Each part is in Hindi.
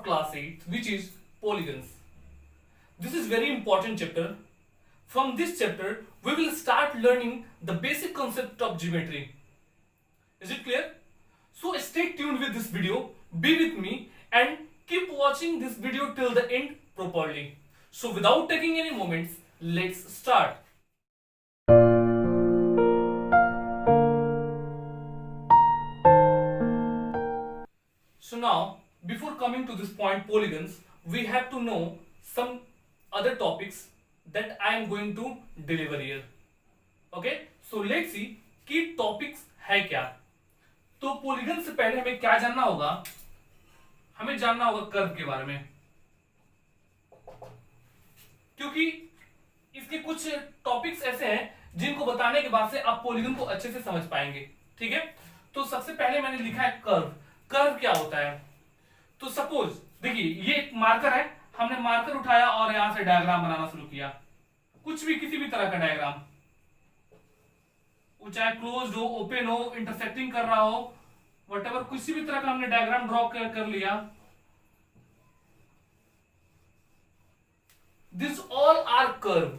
of class 8, which is polygons. This is very important chapter. From this chapter, we will start learning the basic concept of geometry. Is it clear? So stay tuned with this video, be with me and keep watching this video till the end properly. So without taking any moments, let's start. So now, before coming to this point polygons, we have to know some other topics that I am going to deliver here. Okay, so let's see कि टॉपिक्स है क्या. तो पॉलीगन से पहले हमें क्या जानना होगा? हमें जानना होगा कर्व के बारे में, क्योंकि इसके कुछ टॉपिक्स ऐसे हैं जिनको बताने के बाद से आप पॉलीगन को अच्छे से समझ पाएंगे. ठीक है, तो सबसे पहले मैंने लिखा है कर्व. कर्व क्या होता है? तो सपोज देखिए, ये एक मार्कर है, हमने मार्कर उठाया और यहां से डायग्राम बनाना शुरू किया. कुछ भी, किसी भी तरह का डायग्राम, चाहे क्लोज हो, ओपन हो, इंटरसेक्टिंग कर रहा हो, व्हाटएवर, किसी भी तरह का हमने डायग्राम ड्रॉ कर लिया. This all are curve.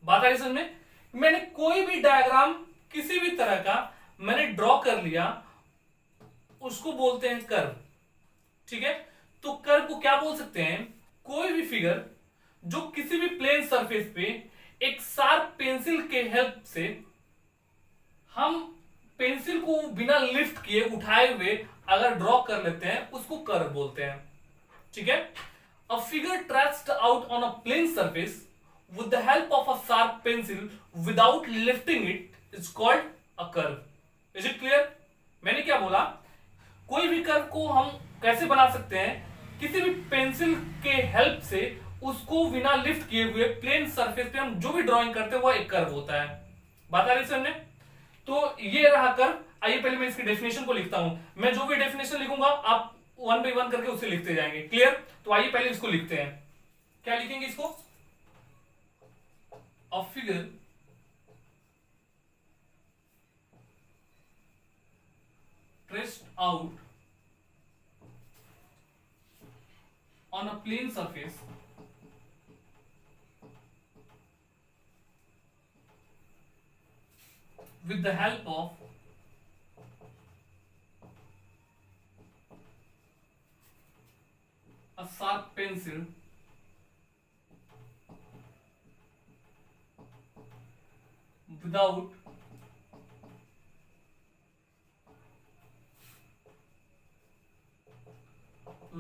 बात आ रही समझ में? मैंने कोई भी डायग्राम किसी भी तरह का मैंने ड्रॉ कर लिया, उसको बोलते हैं कर्व. ठीक है, तो कर्व को क्या बोल सकते हैं? कोई भी फिगर जो किसी भी प्लेन सरफेस पे एक शार्प पेंसिल के हेल्प से, हम पेंसिल को बिना लिफ्ट किए, उठाए हुए अगर ड्रॉ कर लेते हैं, उसको कर्व बोलते हैं. ठीक है, a figure traced out on a plane surface with the help of a sharp pencil without lifting it is called a curve. Is it clear? मैंने क्या बोला? कोई भी कर्व को हम कैसे बना सकते हैं? किसी भी पेंसिल के हेल्प से उसको बिना लिफ्ट किए हुए प्लेन सरफेस पे हम जो भी ड्राइंग करते हैं वो एक कर्व होता है. बात आ रही समझ में? तो ये रहा कर्व. आइए पहले मैं इसकी डेफिनेशन को लिखता हूं. मैं जो भी डेफिनेशन लिखूंगा आप वन बाय वन करके उसे लिखते जाएंगे. क्लियर? तो आइए पहले इसको लिखते हैं. क्या लिखेंगे इसको? A figure traced out on a plane surface with the help of a sharp pencil without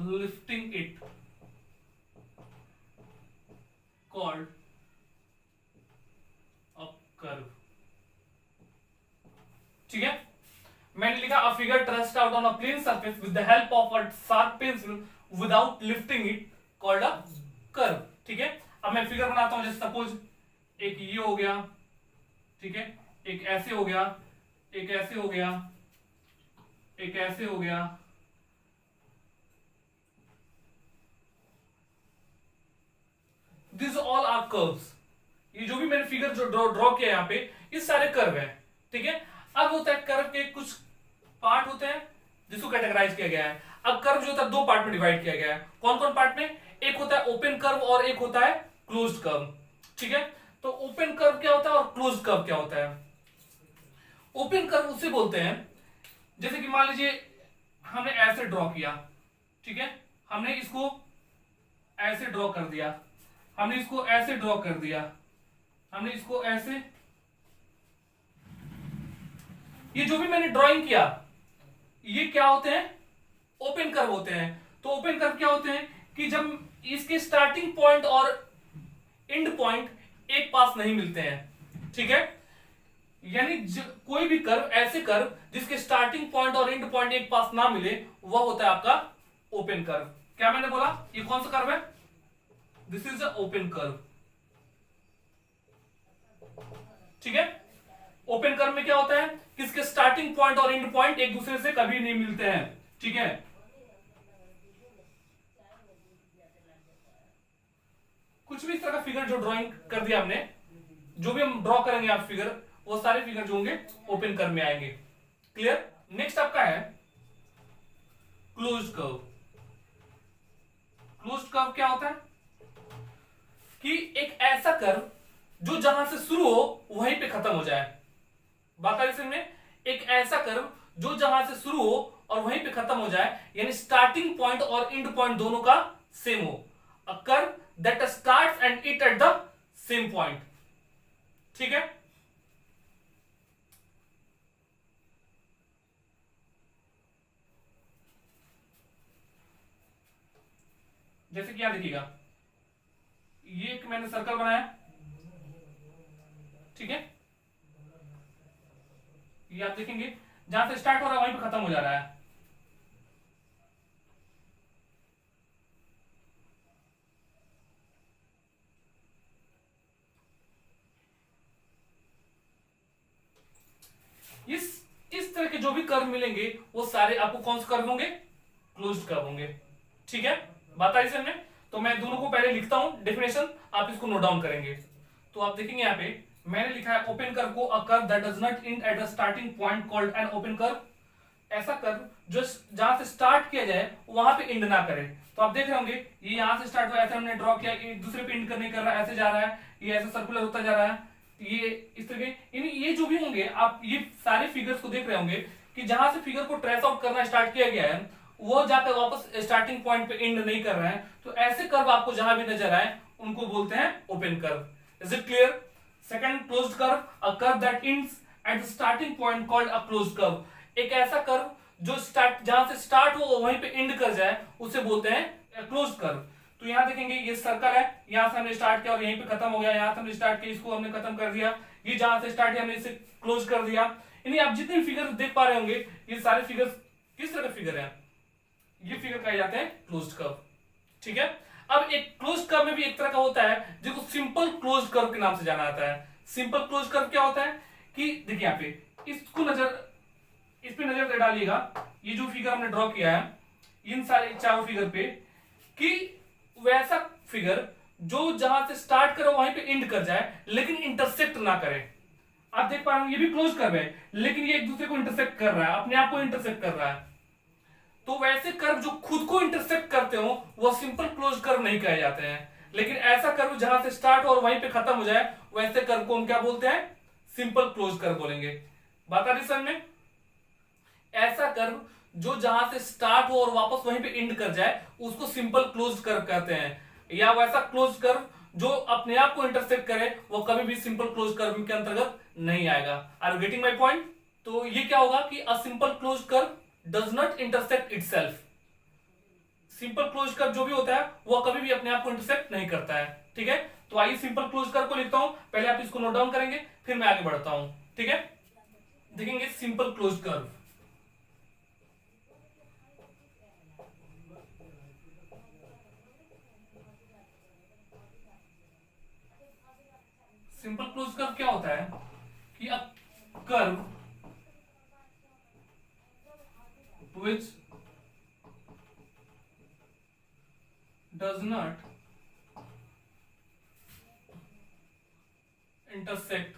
lifting it called a curve. ठीक है, मैंने लिखा a figure traced out on a plane surface with the help of a sharp pencil without lifting it called a curve. ठीक है, अब मैं फिगर बनाता हूं. जैसे सपोज एक ये हो गया, ठीक है, एक ऐसे हो गया, एक ऐसे हो गया, एक ऐसे हो गया. This all are curves. ये जो भी मैंने फिगर जो ड्रॉ किया यहां पे, ये सारे कर्व है. ठीक है, अब होता है कर्व के कुछ पार्ट होते हैं जिसको कैटेगराइज किया गया है. अब कर्व जो होता है दो पार्ट में डिवाइड किया गया है. कौन कौन पार्ट में? एक होता है ओपन कर्व और एक होता है क्लोज्ड कर्व. ठीक है, तो ओपन कर्व क्या होता है और क्लोज्ड कर्व क्या होता है? ओपन कर्व उसे बोलते हैं, जैसे कि मान लीजिए हमने ऐसे ड्रॉ किया. ठीक है, हमने इसको ऐसे ड्रॉ कर दिया, हमने इसको ऐसे ड्रॉ कर दिया, हमने इसको ऐसे, ये जो भी मैंने ड्राइंग किया, ये क्या होते हैं? ओपन कर्व होते हैं. तो ओपन कर्व क्या होते हैं कि जब इसके स्टार्टिंग पॉइंट और एंड पॉइंट एक पास नहीं मिलते हैं. ठीक है, यानी कोई भी कर्व, ऐसे कर्व जिसके स्टार्टिंग पॉइंट और एंड पॉइंट एक पास ना मिले, वह होता है आपका ओपन कर्व. क्या मैंने बोला? ये कौन सा कर्व है? This is a open curve. ठीक है, ओपन कर्व में क्या होता है? किसके स्टार्टिंग पॉइंट और एंड पॉइंट एक दूसरे से कभी नहीं मिलते हैं. ठीक है, कुछ भी इस तरह का फिगर जो ड्राइंग कर दिया हमने, जो भी हम ड्रॉ करेंगे आप फिगर, वो सारे फिगर जो होंगे ओपन कर्व में आएंगे. क्लियर? नेक्स्ट आपका है क्लोज कर्व. क्लोज्ड कर्व क्या होता है कि एक ऐसा कर्व जो जहां से शुरू हो वहीं पे खत्म हो जाए। बात आई समझ में? एक ऐसा कर्व जो जहां से शुरू हो और वहीं पे खत्म हो जाए, यानी स्टार्टिंग पॉइंट और एंड पॉइंट दोनों का सेम हो। A curve that starts and it at the same point. ठीक है, जैसे कि यहां देखिएगा, ये एक मैंने सर्कल बनाया, ठीक है, ये आप देखेंगे जहां से स्टार्ट हो रहा है वहीं पे खत्म हो जा रहा है। इस तरह के जो भी कर्व मिलेंगे वो सारे आपको कौन से कर्व होंगे? क्लोज्ड कर्व होंगे। ठीक है, बात आई समझ में? तो मैं दोनों को पहले लिखता हूं डेफिनेशन, आप इसको नोट डाउन करेंगे। तो आप देखेंगे यहां पे मैंने लिखा है ओपन कर्व को a curve that does not and at the starting point called an open curve. ऐसा कर्व जो जहां से स्टार्ट किया जाए वहां पे एंड ना करे। तो आप देख रहे होंगे ये यहां से स्टार्ट हुआ, ऐसे हमने ड्रॉ किया, ये दूसरे पे एंड करने कर रहा है, ऐसे जा रहा है, ये ऐसे सर्कुलर होता जा रहा है, ये इस तरह के, यानी ये जो भी होंगे आप ये सारे फिगर्स को देख रहे होंगे कि जहां से फिगर को ट्रेस आउट करना स्टार्ट किया गया है वो जाकर वापस स्टार्टिंग पॉइंट पे एंड नहीं कर रहे हैं। तो ऐसे कर्व आपको जहां भी नजर आए उनको बोलते हैं open curve. Is it clear? Second, closed curve, a curve that ends at the starting point called a closed curve. एक ऐसा कर्व जो स्टार्ट जहां से स्टार्ट हो वहीं पे एंड कर जाए उसे बोलते हैं क्लोज्ड कर्व। तो यहां देखेंगे ये सर्कल है, यहां से हमने स्टार्ट किया और यहीं पे खत्म हो गया, यहां से हमने स्टार्ट किया इसको हमने खत्म कर दिया, ये जहां से स्टार्ट किया हमने इसे क्लोज कर दिया। यानी आप जितने फिगर देख पा रहे होंगे ये सारे फिगर किस तरह के फिगर है? ये फिगर कहे जाते हैं क्लोज्ड कर्व। ठीक है, अब एक क्लोज्ड कर्व में भी एक तरह का होता है जिसको सिंपल क्लोज्ड कर्व के नाम से जाना जाता है। सिंपल क्लोज्ड कर्व क्या होता है कि देखिए यहां पे इसको इस पे नजर डालिएगा, ये जो फिगर हमने ड्रॉ किया है इन सारे चारों फिगर पे, कि वैसा फिगर जो जहां से स्टार्ट करो वहीं पे एंड कर जाए लेकिन इंटरसेक्ट ना करे। आप देख पा रहे हो ये भी क्लोज कर्व है लेकिन ये एक दूसरे को इंटरसेक्ट कर रहा है, अपने आप को इंटरसेक्ट कर रहा है। तो वैसे कर्व जो खुद को इंटरसेक्ट करते हो वो सिंपल क्लोज कर्व नहीं कहे जाते हैं, लेकिन ऐसा कर्व जहां से स्टार्ट हो और वहीं पे खत्म हो जाए वैसे कर्व को हम क्या बोलते हैं? सिंपल क्लोज कर्व बोलेंगे। बात आ रही समझ में? ऐसा कर्व जो जहां से स्टार्ट हो और वापस वहीं पे एंड कर जाए उसको सिंपल क्लोज कर्व कहते हैं, या वैसा क्लोज कर्व जो अपने आप को इंटरसेक्ट करे वो कभी भी सिंपल क्लोज कर्व के अंतर्गत नहीं आएगा। Are you getting my point? तो ये क्या होगा कि a simple close curve does not intersect itself. Simple close curve जो भी होता है वो कभी भी अपने आप को इंटरसेक्ट नहीं करता है। ठीक है, तो आइए सिंपल क्लोज कर्व को लिखता हूं, पहले आप इसको नोट डाउन करेंगे फिर मैं आगे बढ़ता हूं। ठीक है, देखेंगे simple close curve. Simple close curve क्या होता है कि a curve which does not intersect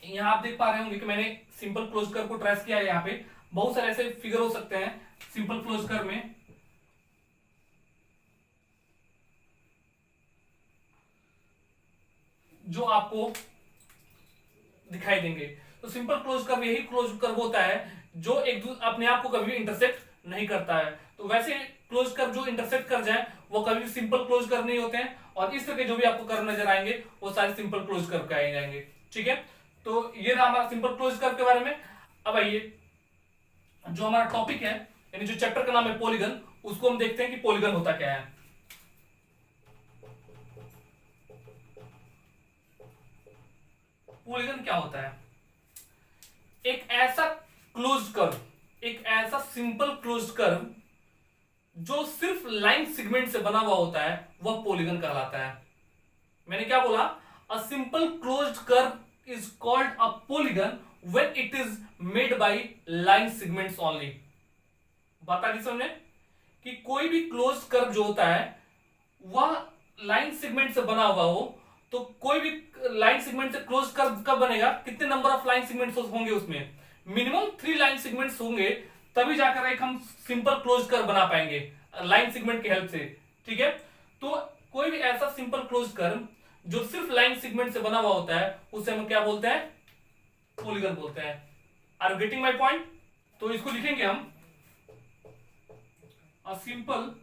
यहां आप देख पा रहे होंगे कि मैंने सिंपल क्लोज कर्व को ट्रेस किया है। यहां पे बहुत सारे ऐसे फिगर हो सकते हैं सिंपल क्लोज कर्व में, जो आपको दिखाई देंगे। तो सिंपल क्लोज कर्व यही क्लोज कर्व होता है जो एक अपने आप को कभी भी इंटरसेक्ट नहीं करता है। तो वैसे क्लोज कर्व जो इंटरसेक्ट कर जाए वो कभी भी सिंपल क्लोज कर्व नहीं होते हैं, और इस तरह के जो भी आपको कर्व नजर आएंगे वो सारे सिंपल क्लोज कर्व कहे जाएंगे। ठीक है, तो ये रहा हमारा सिंपल क्लोज कर्व के बारे में। अब आइए जो हमारा टॉपिक है यानी जो चैप्टर का नाम है पॉलीगन, उसको हम देखते हैं कि पॉलीगन होता क्या है। पॉलीगन क्या होता है? एक ऐसा क्लोज्ड कर्व, एक ऐसा सिंपल क्लोज्ड कर्व जो सिर्फ लाइन सेगमेंट से बना हुआ होता है वह पॉलीगन कहलाता है। मैंने क्या बोला? A simple closed curve is called a polygon when it is made by line segments only. बात आ गई समझे कि कोई भी क्लोज्ड कर्व जो होता है वह लाइन सेगमेंट से बना हुआ हो, तो कोई भी लाइन सेगमेंट से क्लोज कर्व कब बनेगा? कितने नंबर ऑफ लाइन सेगमेंट्स होंगे उसमें? मिनिमम 3 लाइन सेगमेंट्स होंगे, तभी जाकर एक हम सिंपल क्लोज कर्व बना पाएंगे लाइन सेगमेंट की हेल्प से। ठीक है, तो कोई भी ऐसा सिंपल क्लोज कर्व जो सिर्फ लाइन सेगमेंट से बना हुआ होता है उसे हम क्या बोलते हैं? पॉलीगन बोलते हैं। Are you getting my point? तो इसको लिखेंगे हम a simple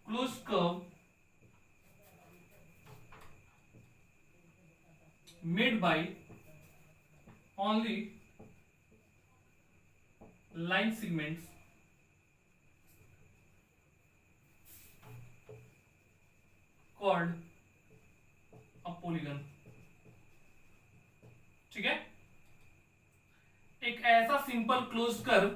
closed curve made by only line segments called a polygon। ठीक है, एक ऐसा सिंपल क्लोज्ड कर्व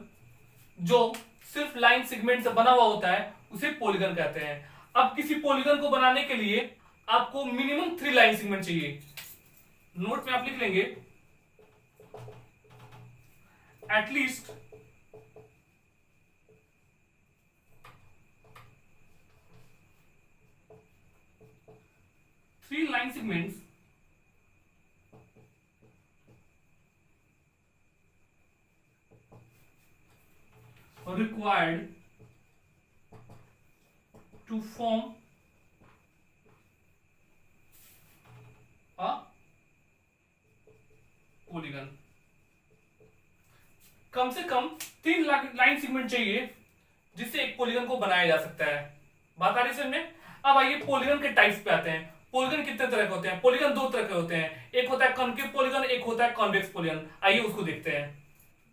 जो सिर्फ लाइन सेगमेंट से बना हुआ होता है उसे पॉलीगन कहते हैं। अब किसी पॉलीगन को बनाने के लिए आपको मिनिमम 3 लाइन सेगमेंट चाहिए। नोट में आप लिख लेंगे at least 3 line segments required to form a polygon। कम से कम 3 लाइन सेगमेंट चाहिए जिससे एक पॉलीगन को बनाया जा सकता है। बात आ रही है समझ? अब आइए पॉलीगन के टाइप्स पे आते हैं। पॉलीगन कितने तरह के होते हैं? पॉलीगन 2 तरह के होते हैं, एक होता है कॉन्केव पॉलीगन, एक होता है कॉन्वेक्स पॉलीगन। आइए उसको देखते हैं।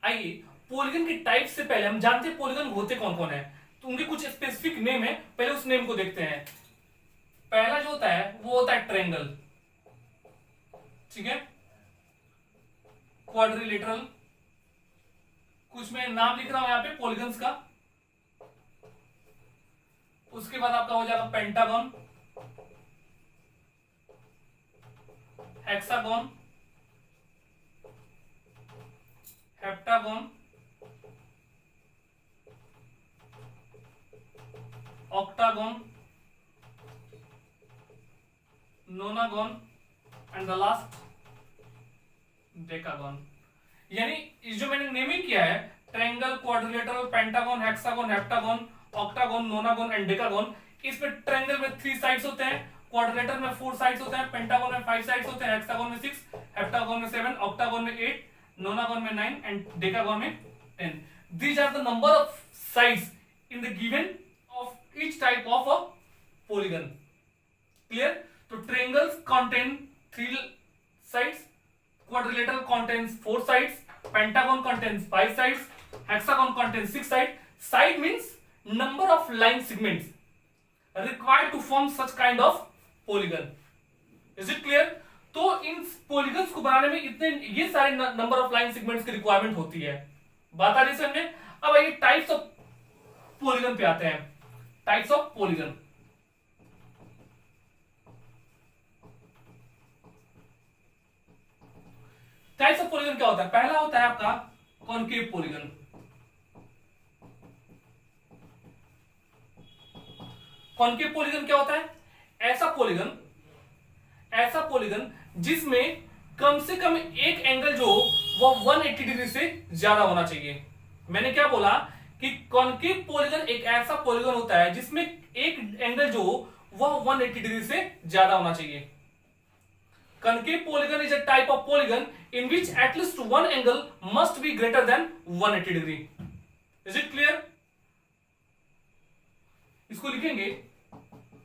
आइए पॉलीगन के टाइप से पहले हम जानते हैं पॉलीगन होते कौन कौन है, तो उनके कुछ स्पेसिफिक नेम है, पहले उस नेम को देखते हैं। पहला जो होता है वो होता है ट्रायंगल। ठीक है, क्वाड्रिलेटरल, कुछ मैं नाम लिख रहा हूं यहां पे पॉलीगन्स का। उसके बाद आपका हो जाएगा pentagon, hexagon, heptagon, octagon, nonagon and the last decagon। यानी इस जो मैंने नेमिंग किया है triangle, quadrilateral, pentagon, hexagon, heptagon, octagon, नोनागन and decagon, इसमें ट्रायंगल में 3 साइड्स होते हैं, क्वाड्रिलेटर में 4 साइड्स होते हैं, पेंटागन में 5 साइड्स होते हैं, हेक्सागन में 6, हेप्टागन में 7, ऑक्टागन में 8, नोनागन में 9 एंड डेकागन में 10। These are the number of sides in the given of each type of a polygon। Clear? तो triangles contain 3 sides, quadrilateral contains 4 sides, pentagon contains 5 sides, hexagon contains 6 sides। Side means number of line segments required to form such kind of polygon। Is it clear? तो इन polygons को बनाने में इतने ये सारे नंबर ऑफ लाइन सेगमेंट्स की रिक्वायरमेंट होती है। बात आ रही है समझे? अब आइए टाइप्स ऑफ पॉलीगन पे आते हैं। Types of polygon, types of polygon क्या होता है? पहला होता है आपका कॉनकेव पॉलीगन। कॉनकेव पॉलीगन क्या होता है? ऐसा पॉलीगन जिसमें कम से कम एक एंगल जो वो 180 डिग्री से ज्यादा होना चाहिए। मैंने क्या बोला कि कॉनकेव पॉलीगन एक ऐसा पॉलीगन होता है जिसमें एक एंगल जो वह 180 डिग्री से ज्यादा होना चाहिए। Concave polygon is a type of polygon in which at least one angle must be greater than 180 degree. Is it clear? इसको लिखेंगे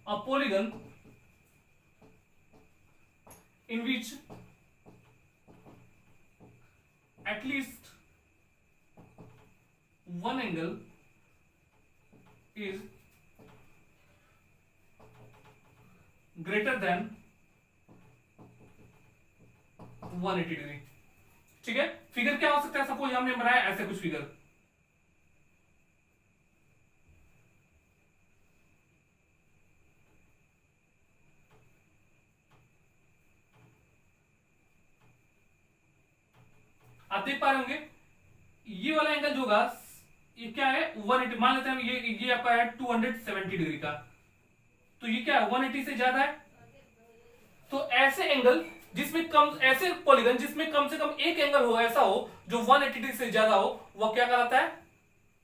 अ polygon in which at least one angle is greater than 180 degree. ठीक है, फिगर क्या हो सकता है, सपोज हमने बनाया ऐसे कुछ फिगर, आप देख पा रहे होंगे ये वाला एंगल जो होगा ये क्या है 180, मान लेते हैं ये आपका है 270 डिग्री का, तो ये क्या है 180 से ज्यादा है। तो ऐसे एंगल जिसमें कम, ऐसे पॉलीगन जिसमें कम से कम एक एंगल हो ऐसा हो जो 180 डिग्री से ज्यादा हो, वह क्या कहलाता है,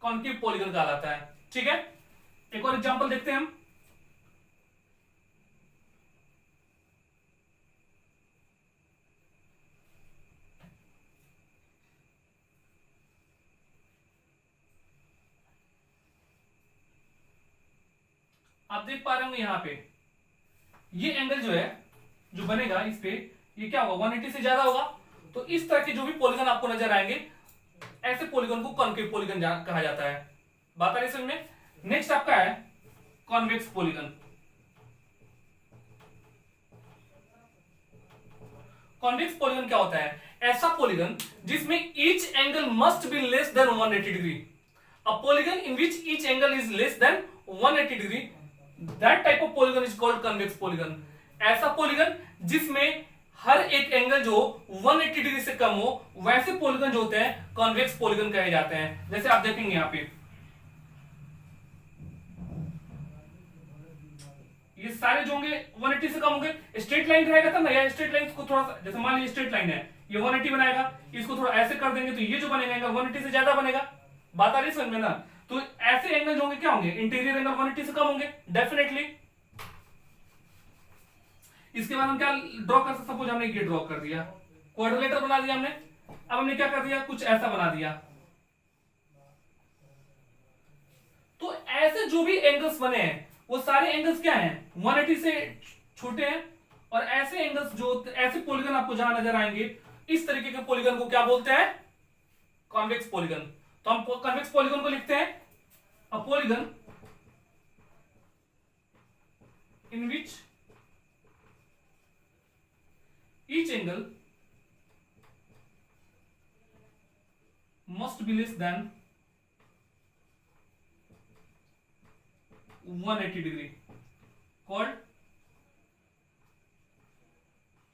कॉन्केव पॉलीगन कहलाता है। ठीक है, एक और एग्जांपल देखते हैं हम। आप देख पा रहे होंगे यहां पे ये एंगल जो है जो बनेगा इस पे, ये क्या होगा 180 से ज्यादा होगा। तो इस तरह के जो भी पॉलीगन आपको नजर आएंगे ऐसे पॉलीगन को कॉन्केव पॉलीगन कहा जाता है। बात आ रही समझ में। नेक्स्ट आपका है कॉन्वेक्स पॉलीगन। कॉन्वेक्स पॉलीगन क्या होता है, ऐसा पॉलीगन जिसमें each angle must be less than 180 degree. A polygon in which each angle is less than 180 degree, that type of polygon is called convex polygon. ऐसा पॉलीगन जिसमें हर एक एंगल जो 180 डिग्री से कम हो, वैसे पॉलीगन जो होते हैं कॉन्वेक्स पॉलीगन कहे जाते हैं। जैसे आप देखेंगे यहां पे ये सारे जो होंगे 180 से कम होंगे, स्ट्रेट लाइन रहेगा तब ना, या स्ट्रेट लाइन को थोड़ा सा, जैसे मान लीजिए स्ट्रेट लाइन है ये 180 बनाएगा, इसको थोड़ा ऐसे कर देंगे तो ये जो बनेगा एंगल 180 से ज्यादा बनेगा। बात आ रही समझ में ना। तो ऐसे एंगल जो होंगे क्या होंगे, इंटीरियर एंगल 180 से कम होंगे डेफिनेटली। इसके बाद हम क्या ड्रॉ कर सकते, सपोज हमने ये ड्रॉ कर दिया, क्वाड्रिलेटर बना दिया हमने। अब हमने क्या कर दिया, कुछ ऐसा बना दिया। तो ऐसे जो भी एंगल्स बने हैं वो सारे एंगल्स क्या हैं 180 से छोटे हैं। और ऐसे एंगल्स जो, ऐसे पॉलीगन आपको जहां नजर आएंगे इस तरीके के पॉलीगन को क्या बोलते हैं, कॉन्वेक्स पॉलीगन। तो हम कॉन्वेक्स पॉलीगन को लिखते हैं a polygon in which each angle must be less than 180 degree, called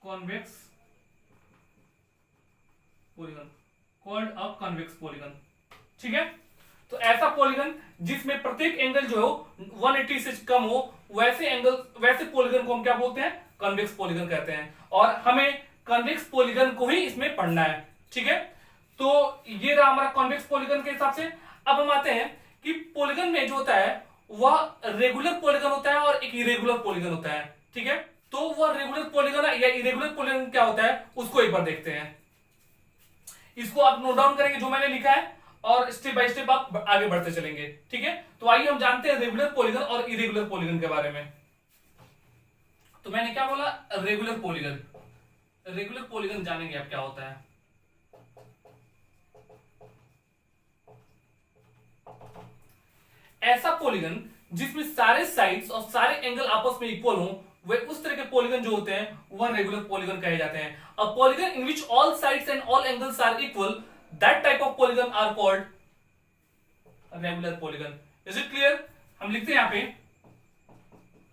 convex polygon, called a convex polygon। ठीक है, तो ऐसा पॉलीगन जिसमें प्रत्येक एंगल जो हो 180 से कम हो, वैसे एंगल, वैसे पॉलीगन को हम क्या बोलते हैं, कॉन्वेक्स पॉलीगन कहते हैं। और हमें कॉन्वेक्स पॉलीगन को ही इसमें पढ़ना है। ठीक है, तो ये रहा हमारा कॉन्वेक्स पॉलीगन के हिसाब से। अब हम आते हैं कि पॉलीगन में जो होता है वह रेगुलर पॉलीगन होता है और एक इरेगुलर पॉलीगन होता है। ठीक है, तो वह रेगुलर पॉलीगन या इरेगुलर पॉलीगन क्या होता है उसको एक बार देखते हैं। इसको आप नोट डाउन करेंगे जो मैंने लिखा है और स्टेप बाय स्टेप आप आगे बढ़ते चलेंगे। ठीक है, तो आइए हम जानते हैं रेगुलर पॉलीगन और इरेगुलर पॉलीगन के बारे में। तो मैंने क्या बोला, रेगुलर पॉलीगन। रेगुलर पॉलीगन जानेंगे आप क्या होता है। ऐसा पॉलीगन जिसमें सारे साइड्स और सारे एंगल आपस में इक्वल हो, वे उस तरह के पॉलीगन जो होते हैं वह रेगुलर पॉलीगन कहे जाते हैं। A polygon in which all sides and all angles are equal, that type of polygon are called regular polygon. Is it clear. हम लिखते हैं यहां पे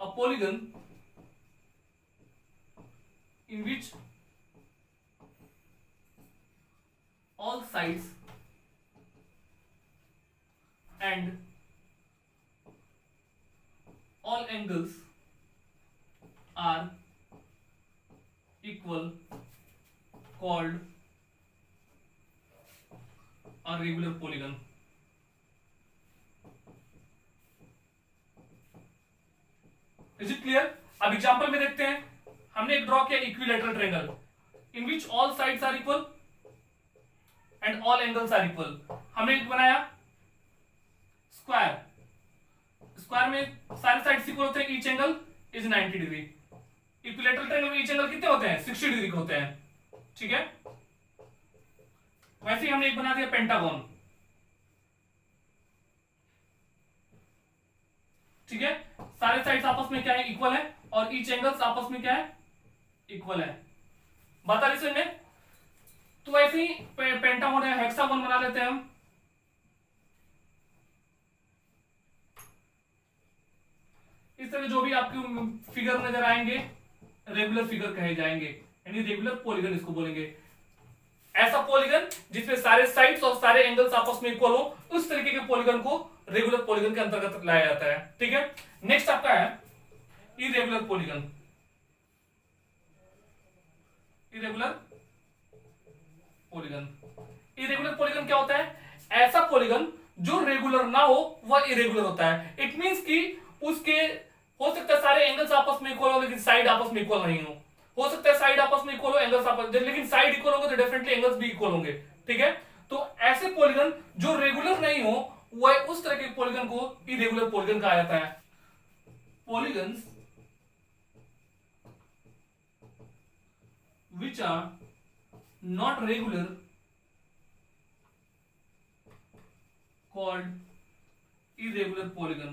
a polygon in which all sides and all angles are equal, called a regular polygon। Is it clear. अब एग्जांपल में देखते हैं, हमने एक ड्रॉ किया equilateral triangle in which all sides are equal and all angles are equal. हमने एक बनाया स्क्वायर, स्क्वायर में सारे साइड्स इक्वल होते हैं, each angle is 90 degree. Equilateral triangle में ईच एंगल कितने होते हैं 60 डिग्री के होते हैं। ठीक है, वैसे ही हमने एक बना दिया पेंटागन। ठीक है, सारे साइड्स आपस में क्या है इक्वल है और ईच एंगल्स आपस में क्या है इक्वल है। बता रही समझ में। तो ऐसे ही पेंटागन या हेक्सागन बना लेते हैं हम। इस तरह जो भी आपके फिगर नजर आएंगे रेगुलर फिगर कहे जाएंगे, यानी रेगुलर पॉलीगन इसको बोलेंगे। ऐसा पॉलीगन जिसमें सारे साइड्स और सारे एंगल्स आपस में इक्वल हो, उस तरीके के पॉलीगन को रेगुलर पॉलीगन के अंतर्गत लाया जाता है। ठीक है, नेक्स्ट आपका है irregular polygon. Irregular polygon, irregular polygon क्या होता है? ऐसा पॉलीगन जो रेगुलर ना हो वह इरेगुलर होता है। इट मींस कि उसके हो सकता है सारे एंगल्स आपस में इक्वल हो लेकिन साइड आपस में इक्वल नहीं हो सकता है साइड आपस में इक्वल हो, एंगल्स आपस, लेकिन साइड इक्वल होंगे तो डेफिनेटली एंगल्स भी इक्वल होंगे। ठीक है, तो ऐसे पॉलीगन जो रेगुलर नहीं हो वह उस तरह के पॉलीगन को इरेगुलर पॉलीगन कहा जाता है। Polygons which are not regular called irregular polygon।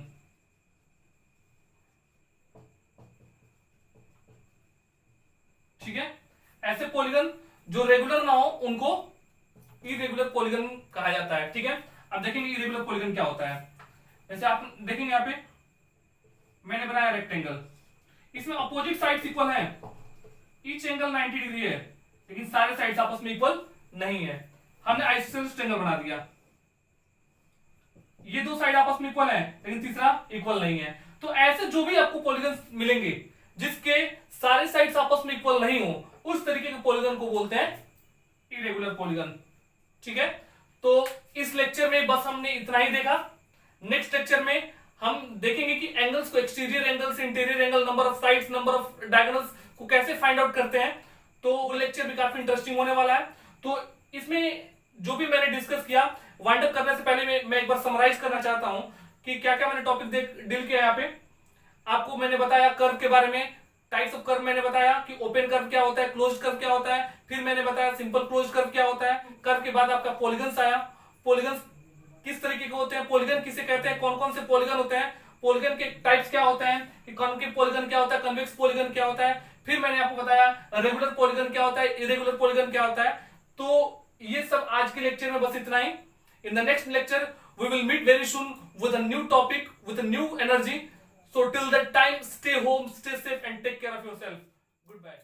ठीक है, ऐसे पॉलीगन जो रेगुलर ना हो उनको इरेगुलर पॉलीगन कहा जाता है। ठीक है, अब देखेंगे इरेगुलर पॉलीगन क्या होता है। जैसे आप देखेंगे यहां पे मैंने बनाया रेक्टेंगल, इसमें अपोजिट साइड्स इक्वल है, ईच एंगल 90 डिग्री है, लेकिन सारे साइड्स आपस में इक्वल नहीं है। हमने आइसोसेलेस ट्रायंगल बना दिया, ये दो साइड आपस में इक्वल है लेकिन तीसरा इक्वल नहीं है। तो ऐसे जो भी आपको पॉलीगन मिलेंगे जिसके सारे साइड्स आपस में इक्वल नहीं हो, उस तरीके के पॉलीगन को बोलते हैं इरेगुलर पॉलीगन। ठीक है, तो इस लेक्चर में बस हमने इतना ही देखा। नेक्स्ट लेक्चर में हम देखेंगे कि एंगल्स को, exterior angles, interior angle, number of sides, number of diagonals को कैसे फाइंड आउट करते हैं। तो वो लेक्चर भी काफी इंटरेस्टिंग होने वाला है। तो इसमें जो भी मैंने डिस्कस किया, वाइंड अप करने से पहले मैं एक बार समराइज करना चाहता हूं कि क्या क्या मैंने टॉपिक डील किया। यहाँ पे आपको मैंने बताया कर्व के बारे में, टाइप्स ऑफ कर्व मैंने बताया कि ओपन कर्व क्या होता है, क्लोज कर्व क्या होता है, फिर मैंने बताया सिंपल क्लोज कर्व क्या होता है। कर्व के बाद आपका पॉलीगन्स आया, पॉलीगन्स किस तरीके के होते हैं, पॉलीगन किसे कहते हैं, कौन कौन से पॉलीगन होते हैं, पॉलीगन के टाइप्स क्या होते हैं, कि कॉन्केव पॉलीगन क्या होता है, कन्वेक्स पॉलीगन क्या होता है, फिर मैंने आपको बताया रेगुलर पॉलीगन क्या होता है, इरेगुलर पॉलीगन क्या होता है। तो ये सब आज के लेक्चर में बस इतना ही। In the next lecture we will meet very soon with a new topic, with a new energy. So till that time, stay home, stay safe and take care of yourself. Goodbye.